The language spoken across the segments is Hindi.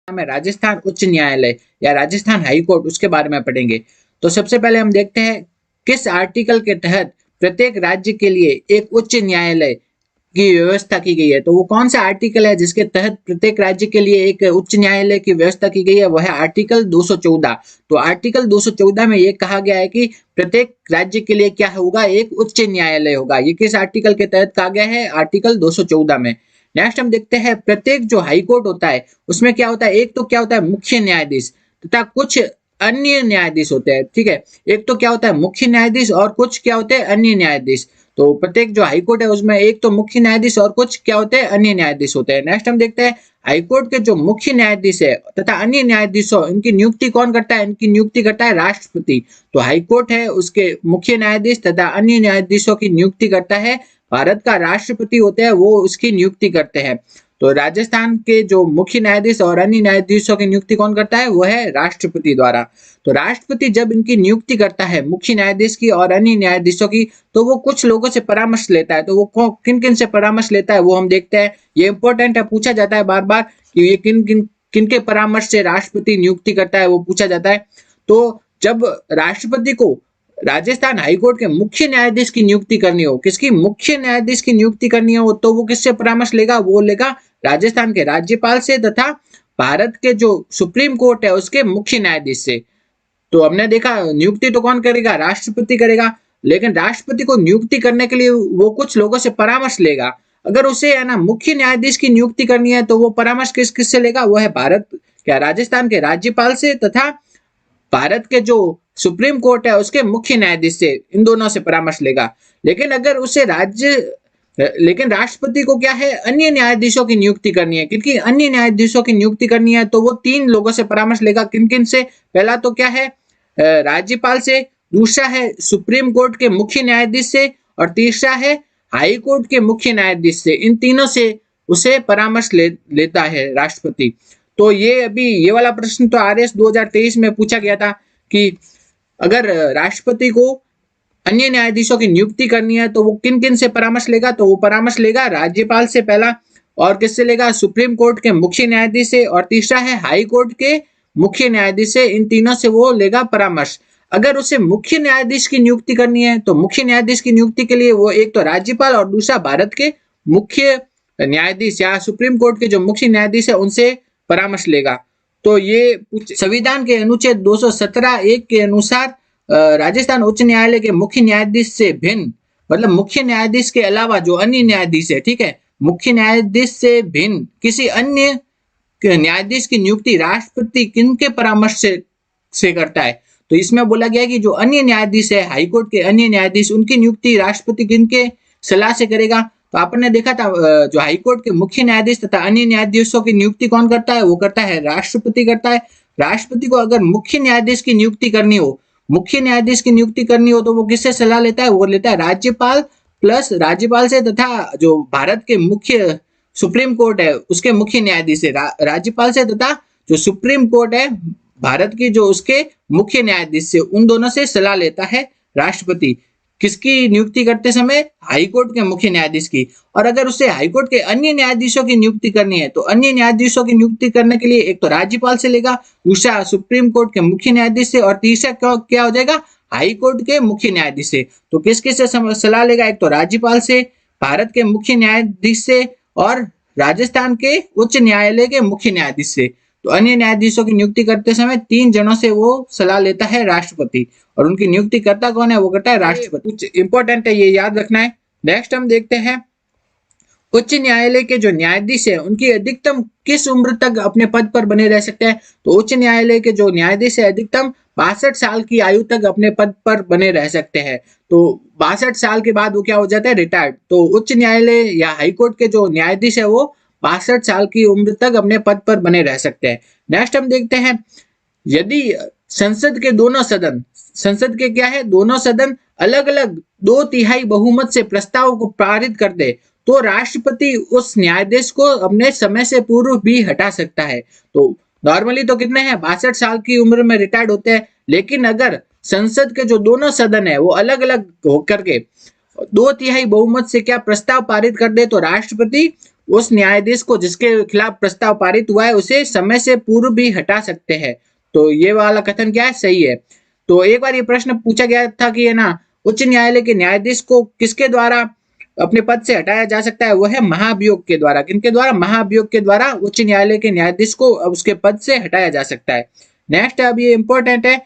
में राजस्थान उच्च न्यायालय या राजस्थान हाई कोर्ट, उसके बारे में पढ़ेंगे। तो सबसे पहले हम देखते हैं किस आर्टिकल के तहत प्रत्येक राज्य के लिए एक उच्च न्यायालय की व्यवस्था की गई है। तो वो कौन सा आर्टिकल है जिसके तहत प्रत्येक राज्य के लिए एक उच्च न्यायालय की व्यवस्था की गई है, वह है आर्टिकल 214। तो आर्टिकल 214 में ये कहा गया है कि प्रत्येक राज्य के लिए क्या होगा, एक उच्च न्यायालय होगा। ये किस आर्टिकल के तहत कहा गया है, आर्टिकल 214 में। नेक्स्ट हम देखते हैं प्रत्येक जो हाई कोर्ट होता है उसमें क्या होता है, एक तो क्या होता है मुख्य न्यायाधीश तथा कुछ अन्य न्यायाधीश होते हैं। ठीक है, एक तो क्या होता है मुख्य न्यायाधीश और कुछ क्या होते हैं अन्य न्यायाधीश। तो प्रत्येक जो हाई कोर्ट है उसमें एक तो मुख्य न्यायाधीश और कुछ क्या होते हैं अन्य न्यायाधीश होते हैं। नेक्स्ट हम देखते हैं हाई कोर्ट के जो मुख्य न्यायाधीश है तथा अन्य न्यायाधीशों, इनकी नियुक्ति कौन करता है, इनकी नियुक्ति करता है राष्ट्रपति। तो हाई कोर्ट है उसके मुख्य न्यायाधीश तथा अन्य न्यायाधीशों की नियुक्ति करता है भारत का राष्ट्रपति होते हैं, वो उसकी नियुक्ति करते हैं। तो राजस्थान के जो मुख्य न्यायाधीश और अन्य न्यायाधीशों की नियुक्ति कौन करता है, वो है राष्ट्रपति द्वारा। तो राष्ट्रपति जब इनकी नियुक्ति करता है मुख्य न्यायाधीश की और अन्य न्यायाधीशों की, तो वो कुछ लोगों से परामर्श लेता है। तो वो किन किन से परामर्श लेता है वो हम देखते हैं। ये इंपॉर्टेंट है, पूछा जाता है बार बार कि ये किन किन किन के परामर्श से राष्ट्रपति नियुक्ति करता है, वो पूछा जाता है। तो जब राष्ट्रपति को राजस्थान हाईकोर्ट के मुख्य न्यायाधीश की नियुक्ति करनी हो, किसकी मुख्य न्यायाधीश की नियुक्ति करनी हो, तो वो किससे परामर्श लेगा, वो लेगा राजस्थान के राज्यपाल से तथा भारत के जो सुप्रीम कोर्ट है उसके मुख्य न्यायाधीश से। तो हमने देखा नियुक्ति तो कौन करेगा, राष्ट्रपति करेगा, लेकिन राष्ट्रपति को नियुक्ति करने के लिए वो कुछ लोगों से परामर्श लेगा। अगर उसे है ना मुख्य न्यायाधीश की नियुक्ति करनी है तो वो परामर्श किस किस से लेगा, वो है भारत क्या राजस्थान के राज्यपाल से तथा भारत के जो सुप्रीम कोर्ट है उसके मुख्य न्यायाधीश से, इन दोनों से परामर्श लेगा। लेकिन अगर उसे लेकिन राष्ट्रपति को क्या है अन्य न्यायाधीशों की नियुक्ति करनी है, क्योंकि अन्य न्यायाधीशों की नियुक्ति करनी है तो वो तीन लोगों से परामर्श लेगा। किन किन से, पहला तो क्या है राज्यपाल से, दूसरा है सुप्रीम कोर्ट के मुख्य न्यायाधीश से और तीसरा है हाई कोर्ट के मुख्य न्यायाधीश से। इन तीनों से उसे परामर्श लेता है राष्ट्रपति। तो ये अभी ये वाला प्रश्न तो आरएस 2023 में पूछा गया था कि अगर राष्ट्रपति को अन्य न्यायाधीशों की नियुक्ति करनी है तो वो किन किन से परामर्श लेगा, तो वो परामर्श लेगा राज्यपाल से पहला, और किससे लेगा, सुप्रीम कोर्ट के मुख्य न्यायाधीश से, और तीसरा है हाई कोर्ट के मुख्य न्यायाधीश से। इन तीनों से वो लेगा परामर्श। अगर उसे मुख्य न्यायाधीश की नियुक्ति करनी है तो मुख्य न्यायाधीश की नियुक्ति के लिए वो एक तो राज्यपाल और दूसरा भारत के मुख्य न्यायाधीश या सुप्रीम कोर्ट के जो मुख्य न्यायाधीश है उनसे परामर्श लेगा। तो ये संविधान के अनुच्छेद 217(1) के अनुसार राजस्थान उच्च न्यायालय के मुख्य न्यायाधीश से भिन्न, मतलब मुख्य न्यायाधीश के अलावा जो अन्य न्यायाधीश है, ठीक है, मुख्य न्यायाधीश से भिन्न किसी अन्य न्यायाधीश की नियुक्ति राष्ट्रपति किनके परामर्श से करता है। तो इसमें बोला गया है कि जो अन्य न्यायाधीश है हाईकोर्ट के अन्य न्यायाधीश, उनकी नियुक्ति राष्ट्रपति किनके सलाह से करेगा। तो आपने देखा था जो हाईकोर्ट के मुख्य न्यायाधीश तथा अन्य न्यायाधीशों की नियुक्ति कौन करता है, वो करता है राष्ट्रपति करता है। राष्ट्रपति को अगर मुख्य न्यायाधीश की नियुक्ति करनी हो, मुख्य न्यायाधीश की नियुक्ति करनी हो तो वो किससे सलाह लेता है, वो लेता है राज्यपाल प्लस राज्यपाल से तथा जो भारत के मुख्य सुप्रीम कोर्ट है उसके मुख्य न्यायाधीश से, राज्यपाल से तथा जो सुप्रीम कोर्ट है भारत की जो उसके मुख्य न्यायाधीश से, उन दोनों से सलाह लेता है राष्ट्रपति। किसकी नियुक्ति करते समय, हाईकोर्ट के मुख्य न्यायाधीश की। और अगर उसे हाईकोर्ट के अन्य न्यायाधीशों की नियुक्ति करनी है तो अन्य न्यायाधीशों की नियुक्ति करने के लिए एक तो राज्यपाल से लेगा, दूसरा सुप्रीम कोर्ट के मुख्य न्यायाधीश से और तीसरा क्या हो जाएगा, हाई कोर्ट के मुख्य न्यायाधीश से। तो किस किस से सलाह लेगा, एक तो राज्यपाल से, भारत के मुख्य न्यायाधीश से और राजस्थान के उच्च न्यायालय के मुख्य न्यायाधीश से। तो अन्य न्यायाधीशों की नियुक्ति करते समय तीन जनों से वो सलाह लेता है राष्ट्रपति, और उनकी नियुक्ति करता कौन है, वो करता है राष्ट्रपति। कुछ इंपॉर्टेंट है, ये याद रखना है। नेक्स्ट हम देखते हैं उच्च न्यायालय के जो न्यायाधीश है उनकी अधिकतम किस उम्र तक अपने पद पर बने रह सकते हैं। तो उच्च न्यायालय के जो न्यायाधीश है अधिकतम 62 साल की आयु तक अपने पद पर बने रह सकते हैं। तो 62 साल के बाद वो क्या हो जाता है, रिटायर्ड। तो उच्च न्यायालय या हाईकोर्ट के जो न्यायाधीश है वो 62 साल की उम्र तक अपने पद पर बने रह सकते हैं। नेक्स्ट हम देखते हैं यदि संसद के दोनों सदन, संसद के क्या है दोनों सदन अलग अलग 2/3 बहुमत से प्रस्ताव को पारित कर दे तो राष्ट्रपति उस न्यायाधीश को अपने समय से पूर्व भी हटा सकता है। तो नॉर्मली तो कितने हैं, 62 साल की उम्र में रिटायर्ड होते हैं, लेकिन अगर संसद के जो दोनों सदन है वो अलग अलग होकर के 2/3 बहुमत से क्या प्रस्ताव पारित कर दे तो राष्ट्रपति उस न्यायाधीश को जिसके खिलाफ प्रस्ताव पारित हुआ है उसे समय से पूर्व भी हटा सकते हैं। तो ये वाला कथन क्या है, सही है। तो एक बार ये प्रश्न पूछा गया था कि है ना, उच्च न्यायालय के न्यायाधीश को किसके द्वारा अपने पद से हटाया जा सकता है, वो है महाभियोग के द्वारा। किनके द्वारा? महाभियोग के द्वारा उच्च न्यायालय के न्यायाधीश को उसके पद से हटाया जा सकता है। नेक्स्ट अब ये इंपॉर्टेंट है,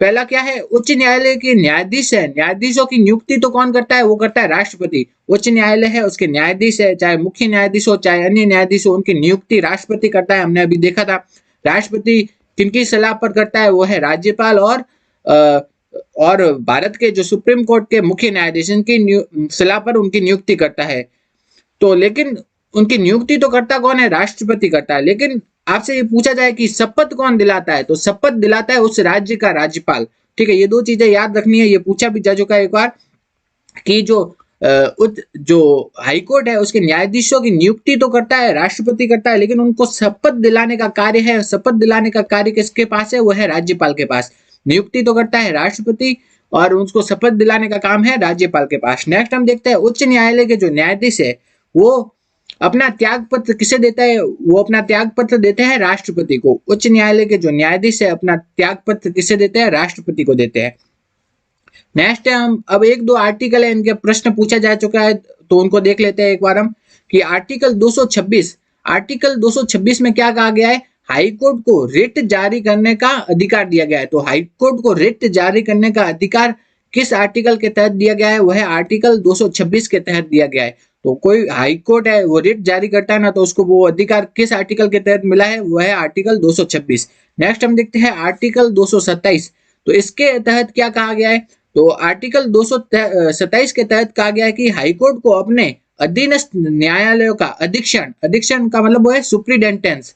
पहला क्या है, उच्च न्यायालय के न्यायाधीश है, न्यायाधीशों की नियुक्ति तो कौन करता है, वो करता है राष्ट्रपति। उच्च न्यायालय है, उसके न्यायाधीश है, चाहे मुख्य न्यायाधीश हो चाहे अन्य न्यायाधीश हो, उनकी नियुक्ति राष्ट्रपति करता है। हमने अभी देखा था राष्ट्रपति किनकी सलाह पर करता है, वो है राज्यपाल और भारत के जो सुप्रीम कोर्ट के मुख्य न्यायाधीश इनकी सलाह पर उनकी नियुक्ति करता है। तो लेकिन उनकी नियुक्ति तो करता कौन है, राष्ट्रपति करता है। लेकिन आपसे ये पूछा जाए कि शपथ कौन दिलाता है, तो शपथ दिलाता है उस राज्य का राज्यपाल। ठीक है, ये दो चीजें याद रखनी है। ये पूछा भी जा चुका है एक बार कि जो हाईकोर्ट है उसके न्यायाधीशों की नियुक्ति तो करता है राष्ट्रपति करता है, लेकिन उनको शपथ दिलाने का कार्य है, शपथ दिलाने का कार्य किसके पास है, वो है राज्यपाल के पास। नियुक्ति तो करता है राष्ट्रपति और उसको शपथ दिलाने का काम है राज्यपाल के पास। नेक्स्ट हम देखते हैं उच्च न्यायालय के जो न्यायाधीश है वो अपना त्याग पत्र किसे देता है, वो अपना त्याग पत्र देते हैं राष्ट्रपति को। उच्च न्यायालय के जो न्यायाधीश है अपना त्याग पत्र किसे देते हैं, राष्ट्रपति को देते हैं। नेक्स्ट है, हम अब एक दो आर्टिकल है इनके प्रश्न पूछा जा चुका है तो उनको देख लेते हैं एक बार हम कि आर्टिकल 226 में क्या कहा गया है, हाईकोर्ट को रिट जारी करने का अधिकार दिया गया है। तो हाईकोर्ट को रिट जारी करने का अधिकार किस आर्टिकल के तहत दिया गया है, वह है आर्टिकल 226 के तहत दिया गया है। तो कोई हाईकोर्ट है वो रिट जारी करता है ना, तो उसको वो अधिकार किस आर्टिकल के तहत मिला है, वह है आर्टिकल 226। नेक्स्ट हम देखते हैं आर्टिकल 227। तो इसके तहत क्या कहा गया है, तो आर्टिकल 227 के तहत कहा गया है कि हाईकोर्ट को अपने अधीनस्थ न्यायालयों का अधीक्षण का मतलब वो है सुप्रीडेंटेंस,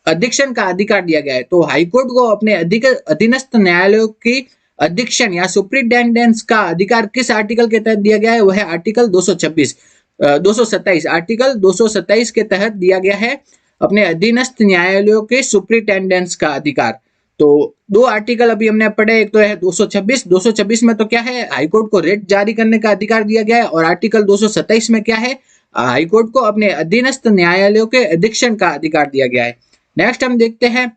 अधीक्षण का अधिकार दिया गया है। तो हाईकोर्ट को अपने अधीनस्थ न्यायालयों की अधीक्षण या सुप्रीडेंटेंस का अधिकार किस आर्टिकल के तहत दिया गया है, वह है आर्टिकल 227 आर्टिकल 227 के तहत दिया गया है अपने अधीनस्थ न्यायालयों के सुप्रीटेंडेंस का अधिकार। तो दो आर्टिकल अभी हमने पढ़े, एक तो है 226 में तो क्या है, हाईकोर्ट को रिट जारी करने का अधिकार दिया गया है, और आर्टिकल 227 में क्या है, हाईकोर्ट को अपने अधीनस्थ न्यायालयों के अधीक्षण का अधिकार दिया गया है। नेक्स्ट हम देखते हैं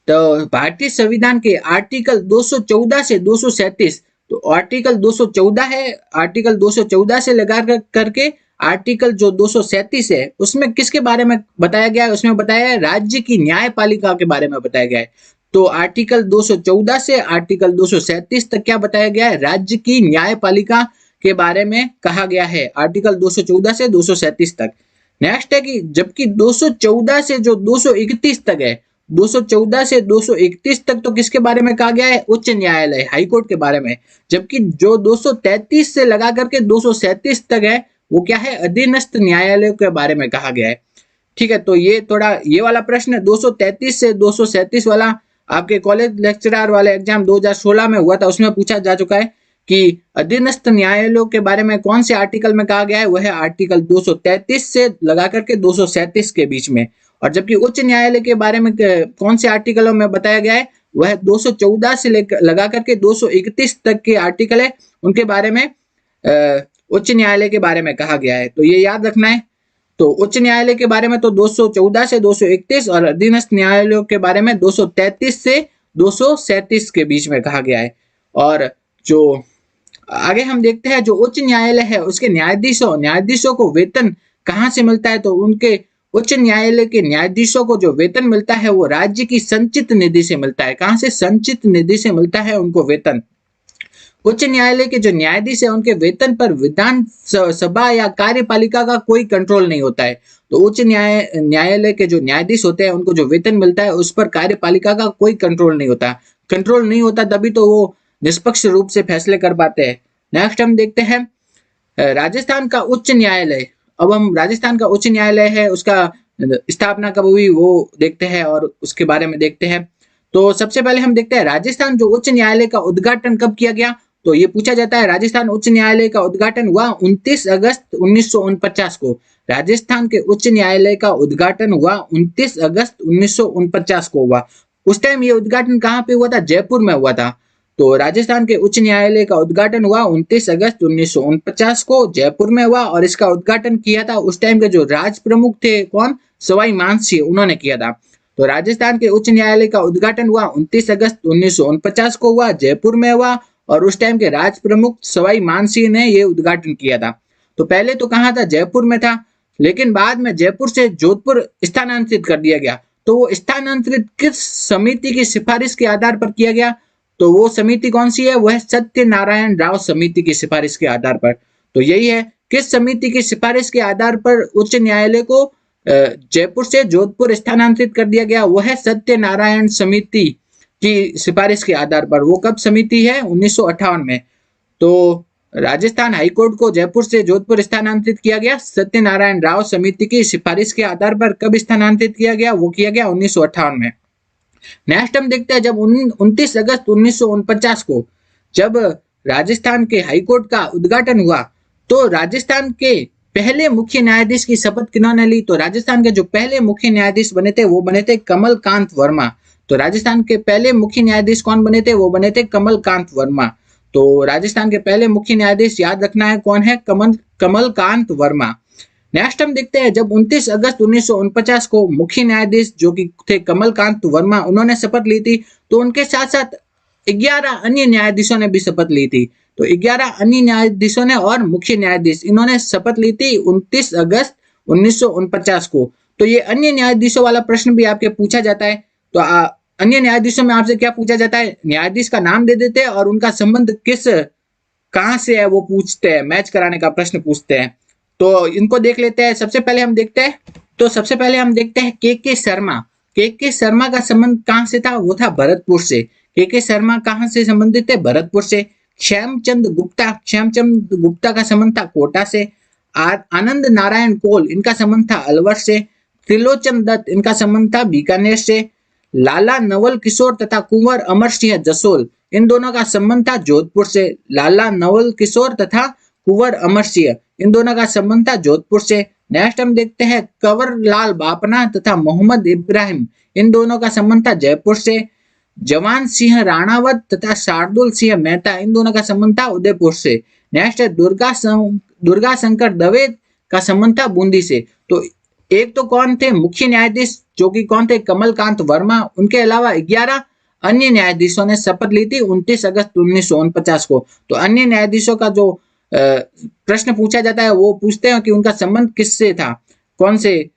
तो भारतीय संविधान के आर्टिकल 214 से 237। तो आर्टिकल 214 है, आर्टिकल 214 से लगा करके आर्टिकल जो 237 है उसमें किसके बारे में बताया गया है, उसमें बताया है राज्य की न्यायपालिका के बारे में बताया गया है। तो आर्टिकल 214 से आर्टिकल 237 तक क्या बताया गया है, राज्य की न्यायपालिका के बारे में कहा गया है, आर्टिकल 214 से 237 तक। नेक्स्ट है कि जबकि 214 से जो 231 तक है, 214 से 231 तक तो किसके बारे में कहा गया है, उच्च न्यायालय हाईकोर्ट के बारे में। जबकि जो 233 से लगा करके 237 तक है वो क्या है, अधीनस्थ न्यायालयों के बारे में कहा गया है। ठीक है, तो ये थोड़ा ये वाला प्रश्न 233 से 237 वाला आपके कॉलेज लेक्चरर वाले एग्जाम 2016 में हुआ था, उसमें पूछा जा चुका है कि अधीनस्थ न्यायालयों के बारे में कौन से आर्टिकल में कहा गया है, वह है आर्टिकल 233 से लगा करके 237 के बीच में। और जबकि उच्च न्यायालय के बारे में कौन से आर्टिकलों में बताया गया है, वह 214 से लगा करके 231 तक के आर्टिकल है, उनके बारे में उच्च न्यायालय के बारे में कहा गया है। तो ये याद रखना है। तो उच्च न्यायालय के बारे में तो 214 से 231 और अधीनस्थ न्यायालयों के बारे में 233 से 237 के बीच में कहा गया है। और जो आगे हम देखते हैं जो उच्च न्यायालय है उसके न्यायाधीशों को वेतन कहाँ से मिलता है, तो उनके उच्च न्यायालय के न्यायाधीशों को जो वेतन मिलता है वो राज्य की संचित निधि से मिलता है। कहाँ से, संचित निधि से मिलता है उनको वेतन। उच्च न्यायालय के जो न्यायाधीश है उनके वेतन पर विधान सभा या कार्यपालिका का कोई कंट्रोल नहीं होता है। तो उच्च न्यायालय के जो न्यायाधीश होते हैं उनको जो वेतन मिलता है उस पर कार्यपालिका का कोई कंट्रोल नहीं होता। कंट्रोल नहीं होता तभी तो वो निष्पक्ष रूप से फैसले कर पाते हैं। नेक्स्ट हम देखते हैं राजस्थान का उच्च न्यायालय। अब हम राजस्थान का उच्च न्यायालय है उसका स्थापना कब हुई वो देखते हैं और उसके बारे में देखते हैं। तो सबसे पहले हम देखते हैं राजस्थान जो उच्च न्यायालय का उद्घाटन कब किया गया, तो ये पूछा जाता है राजस्थान उच्च न्यायालय का उद्घाटन हुआ 29 अगस्त 1949 को। राजस्थान के उच्च न्यायालय का उद्घाटन हुआ 29 अगस्त 1949 को हुआ। उस टाइम ये उद्घाटन कहाँ पे हुआ था, जयपुर में हुआ था। तो राजस्थान के उच्च न्यायालय का उद्घाटन हुआ 29 अगस्त 1949 को जयपुर में हुआ, और इसका उद्घाटन किया था उस टाइम के जो राज प्रमुख थे, कौन, सवाई मानसिंह, उन्होंने किया था। तो राजस्थान के उच्च न्यायालय का उद्घाटन हुआ 29 अगस्त 1949 को हुआ, जयपुर में हुआ, और उस टाइम के राज प्रमुख सवाई मानसिंह ने यह उद्घाटन किया था। तो पहले तो कहा था, जयपुर में था, लेकिन बाद में जयपुर से जोधपुर स्थानांतरित कर दिया गया। तो वो स्थानांतरित किस समिति की सिफारिश के आधार पर किया गया? तो वो समिति कौन सी है? वह सत्यनारायण राव समिति की सिफारिश के आधार पर। तो यही है, किस समिति की सिफारिश के आधार पर उच्च न्यायालय को जयपुर से जोधपुर स्थानांतरित कर दिया गया? वह है सत्यनारायण समिति की सिफारिश के आधार पर। वो कब समिति है? 1958 में। तो राजस्थान हाईकोर्ट को जयपुर से जोधपुर स्थानांतरित किया गया सत्यनारायण राव समिति की सिफारिश के आधार पर। कब स्थानांतरित किया गया? वो किया गया 1958 में। नेक्स्ट हम देखते हैं, जब 29 अगस्त 1949 को जब राजस्थान के हाईकोर्ट का उद्घाटन हुआ, तो राजस्थान के पहले मुख्य न्यायाधीश की शपथ किन्होंने ली? तो राजस्थान के जो पहले मुख्य न्यायाधीश बने थे वो बने थे कमलकांत वर्मा। तो राजस्थान के पहले मुख्य न्यायाधीश कौन बने थे? वो बने थे कमलकांत वर्मा। तो राजस्थान के पहले मुख्य न्यायाधीश याद रखना है, कौन है? कमलकांत वर्मा। नेक्स्ट हम देखते हैं, जब 29 अगस्त 1949 को मुख्य न्यायाधीश जो कि थे कमलकांत वर्मा, उन्होंने शपथ ली थी, तो उनके साथ साथ 11 अन्य न्यायाधीशों ने भी शपथ ली थी। तो 11 अन्य न्यायाधीशों ने और मुख्य न्यायाधीश, इन्होंने शपथ ली थी 29 अगस्त 1949 को। तो ये अन्य न्यायाधीशों वाला प्रश्न भी आपके पूछा जाता है। तो अन्य न्यायाधीशों में आपसे क्या पूछा जाता है? न्यायाधीश का नाम दे देते हैं और उनका संबंध कहां से है वो पूछते हैं, मैच कराने का प्रश्न पूछते हैं। तो इनको देख लेते हैं। सबसे पहले हम देखते हैं के शर्मा। के शर्मा का संबंध कहां से था? वो था भरतपुर से। के शर्मा कहां से संबंधित है? भरतपुर से। श्यामचंद गुप्ता का संबंध था कोटा से। आनंद नारायण कोल, इनका संबंध था अलवर से। त्रिलोचन दत्त, इनका संबंध था बीकानेर से। लाला नवल किशोर तथा कुंवर अमर सिंह जसोल, इन दोनों का संबंध था जोधपुर से। लाला नवल किशोर तथा कुंवर अमर सिंह, इन दोनों का संबंध था जोधपुर से। नेक्स्ट हम देखते हैं, कंवर लाल बापना तथा मोहम्मद इब्राहिम, इन दोनों का संबंध था जयपुर से। जवान सिंह राणावत तथा शार्दुल सिंह मेहता, इन दोनों का संबंध था उदयपुर से। नेक्स्ट है दुर्गा शंकर दवे का संबंध था बूंदी से। तो एक तो कौन थे? मुख्य न्यायाधीश जो कि कौन थे? कमलकांत वर्मा। उनके अलावा 11 अन्य न्यायाधीशों ने शपथ ली थी 29 अगस्त 1949 को। तो अन्य न्यायाधीशों का जो प्रश्न पूछा जाता है वो पूछते हैं कि उनका संबंध किससे था, कौन से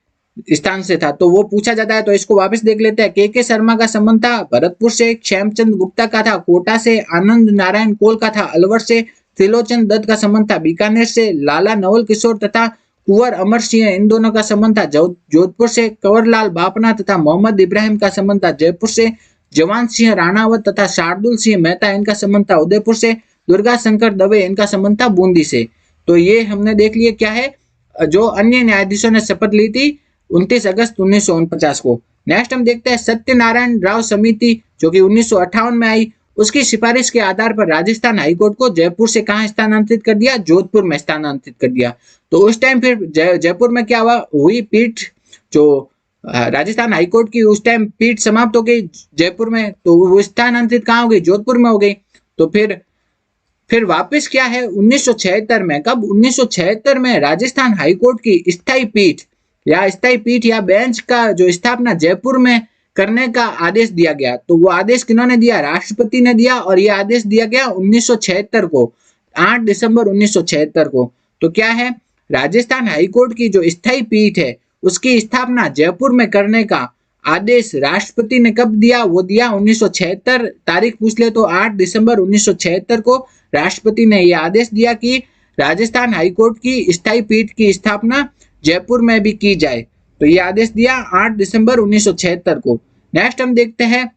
स्थान से था, तो वो पूछा जाता है। तो इसको वापस देख लेते हैं। के शर्मा का संबंध था भरतपुर से। श्यामचंद गुप्ता का था कोटा से। आनंद नारायण कोल का था अलवर से। त्रिलोचन दत्त का संबंध था बीकानेर से। लाला नवल किशोर तथा कुंवर अमर सिंह, इन दोनों का संबंध था जोधपुर से। कंवरलाल बापना तथा मोहम्मद इब्राहिम का संबंध था जयपुर से। जवान सिंह राणावत तथा शार्दुल सिंह मेहता, इनका संबंध था उदयपुर से। दुर्गा शंकर दवे, इनका संबंध था बूंदी से। तो ये हमने देख लिया क्या है, जो अन्य न्यायाधीशों ने शपथ ली थी 29 अगस्त 1949 को। नेक्स्ट हम देखते हैं सत्यनारायण राव समिति जो कि 1958 में आई, उसकी सिफारिश के आधार पर राजस्थान हाईकोर्ट को जयपुर से कहां स्थानांतरित कर दिया? जोधपुर में स्थानांतरित कर दिया। तो उस टाइम फिर जयपुर में क्या हुई पीठ, जो राजस्थान हाईकोर्ट की उस टाइम पीठ समाप्त हो गई जयपुर में, तो वो स्थानांतरित कहां हो गई? जोधपुर में हो गई। तो फिर वापस क्या है 1976 में, कब? 1976 में राजस्थान हाईकोर्ट की स्थायी पीठ या बेंच का जो स्थापना जयपुर में करने का आदेश दिया गया। तो वो आदेश किन्होंने दिया? राष्ट्रपति ने दिया, और ये आदेश दिया गया 1976 को, 8 दिसंबर 1976 को। तो क्या है, राजस्थान हाईकोर्ट की जो स्थायी पीठ है उसकी स्थापना जयपुर में करने का आदेश राष्ट्रपति ने कब दिया? वो दिया 1976, तारीख पूछ ले तो 8 दिसंबर 1976 को राष्ट्रपति ने यह आदेश दिया कि राजस्थान हाईकोर्ट की स्थायी पीठ की स्थापना जयपुर में भी की जाए। तो यह आदेश दिया 8 दिसंबर 1976 को। नेक्स्ट हम देखते हैं,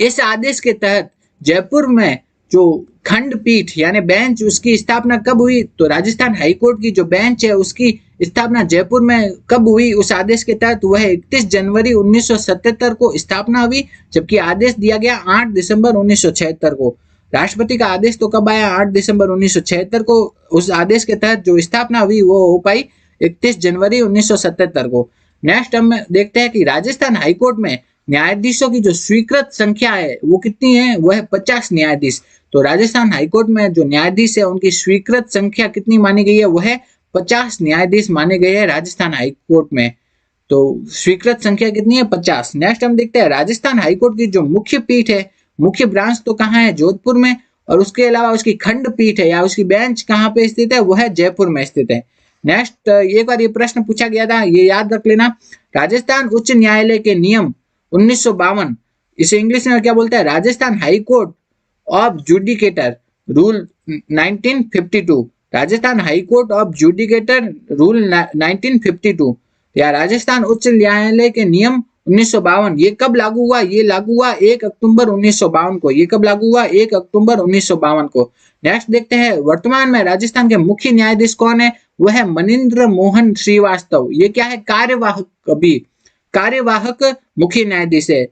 इस आदेश के तहत जयपुर में जो खंडपीठ यानी बेंच, उसकी स्थापना कब हुई? तो राजस्थान हाईकोर्ट की जो बेंच है उसकी स्थापना जयपुर में कब हुई? उस आदेश के तहत वह 31 जनवरी 1977 को स्थापना हुई, जबकि आदेश दिया गया 8 दिसंबर 1976 को। राष्ट्रपति का आदेश तो कब आया? 8 दिसंबर 1976 को। उस आदेश के तहत जो स्थापना हुई वो हो पाई 31 जनवरी 1977 को। नेक्स्ट हम देखते हैं कि राजस्थान हाईकोर्ट में न्यायाधीशों की जो स्वीकृत संख्या है वो कितनी है, वो है 50 न्यायाधीश। तो राजस्थान हाईकोर्ट में जो न्यायाधीश है उनकी स्वीकृत संख्या कितनी मानी गई है, वो है 50 न्यायाधीश माने गए हैं राजस्थान हाईकोर्ट में। तो स्वीकृत संख्या कितनी है, 50। नेक्स्ट हम देखते हैं राजस्थान हाईकोर्ट की जो मुख्य पीठ है, मुख्य ब्रांच तो कहाँ है, जोधपुर में, और उसके अलावा उसकी खंड पीठ है या उसकी बेंच कहाँ पे स्थित है, वो है जयपुर में स्थित है। नेक्स्ट एक बार ये प्रश्न पूछा गया था, ये याद रख लेना, राजस्थान उच्च न्यायालय के नियम 1952, इसे इंग्लिश में क्या बोलते हैं, Rajasthan high court of judicature rule 1952, Rajasthan high court of judicature rule 1952 या राजस्थान उच्च न्यायालय के नियम 1952, ये कब लागू हुआ, ये लागू हुआ 1 अक्टूबर 1952 को। ये कब लागू हुआ, 1 अक्टूबर 1952 को। नेक्स्ट देखते हैं वर्तमान में राजस्थान के मुख्य न्यायाधीश कौन है, वह है मनिंद्र मोहन श्रीवास्तव। ये क्या है, कार्यवाहक, अभी कार्यवाहक मुख्य न्यायाधीश है।